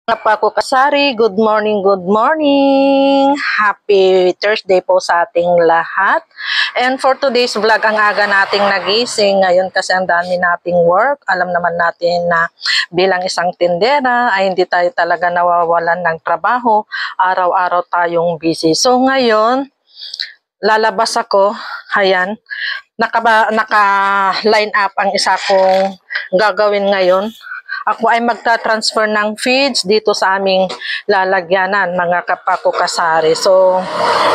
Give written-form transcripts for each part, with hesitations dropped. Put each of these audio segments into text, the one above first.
Kapako Kasari, good morning, good morning. Happy Thursday po sa ating lahat. And for today's vlog, ang aga nating nagising ngayon kasi ang dami nating work. Alam naman natin na bilang isang tindera ay hindi tayo talaga nawawalan ng trabaho. Araw-araw tayong busy. So ngayon, lalabas ako. Ayan, naka-line up ang isa kong gagawin ngayon. Ako ay magta-transfer ng feeds dito sa aming lalagyanan, mga Kapako Kasari. So,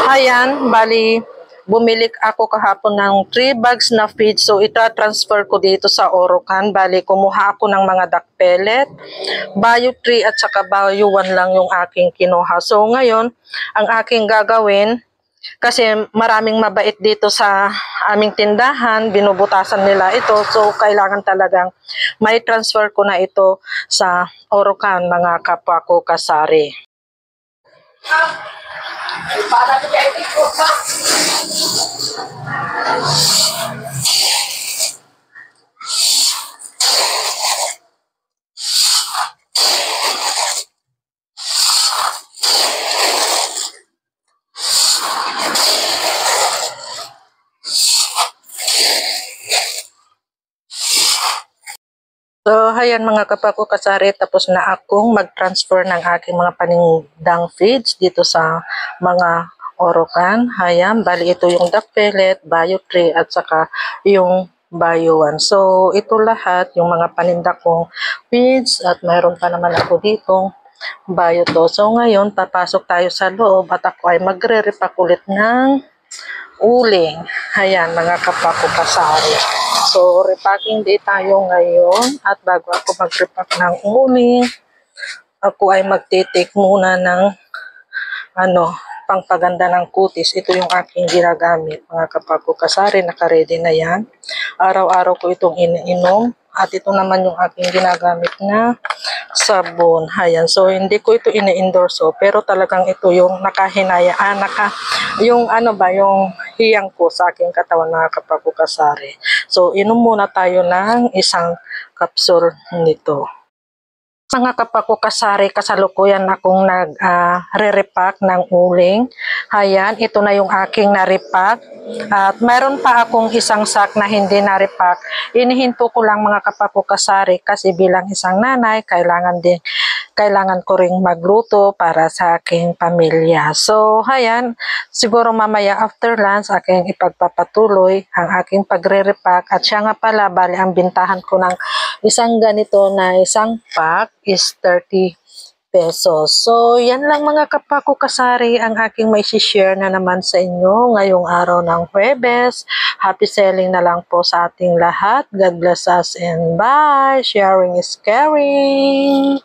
ayan, bali, bumili ako kahapon ng 3 bags na feeds. So, ita-transfer ko dito sa Orocan. Bali, kumuha ako ng mga duck pellet, Bio 3 at saka Bio 1 lang yung aking kinuha. So, ngayon, ang aking gagawin, kasi maraming mabait dito sa aming tindahan, binubutasan nila ito. So, kailangan talagang may transfer ko na ito sa Orocan, mga Kapako Kasari. So, ayan mga Kapako Kasari, tapos na akong mag-transfer ng aking mga panindang feeds dito sa mga Orocan. Ayan, bali ito yung duck pellet, Bio 3 at saka yung Bio 1. So, ito lahat yung mga paninda kong feeds at mayroon pa naman ako dito Bio 2. So, ngayon papasok tayo sa loob at ako ay magre-repack ulit ng uling. Ayan, mga Kapako Kasari. So, repacking day tayo ngayon. At bago ako mag-repack ng uling, ako ay magtitake muna ng pangpaganda ng kutis. Ito yung aking ginagamit, mga Kapako Kasari. Naka-ready na yan. Araw-araw ko itong iniinom. At ito naman yung aking ginagamit na sabon. Ayan. So, hindi ko ito ini-endorso. Pero talagang ito yung nakahinaya. Yung hiyang ko sa aking katawan, mga Kapako Kasari. So, inom muna tayo ng isang capsule nito. Mga Kapako Kasari, kasalukuyan akong nag-re-repack ng uling. Ayan, ito na yung aking na-repack. At mayroon pa akong isang sack na hindi na-repack. Inihinto ko lang, mga Kapako Kasari, kasi bilang isang nanay, kailangan ko ring magluto para sa aking pamilya. So, ayan, siguro mamaya after lunch, aking ipagpapatuloy ang aking pagre-repack. At siya nga pala, bali ang bintahan ko ng isang ganito na isang pack is 30 pesos. So, yan lang mga Kapako Kasari ang aking may share na naman sa inyo ngayong araw ng Huwebes. Happy selling na lang po sa ating lahat. God bless us and bye. Sharing is caring.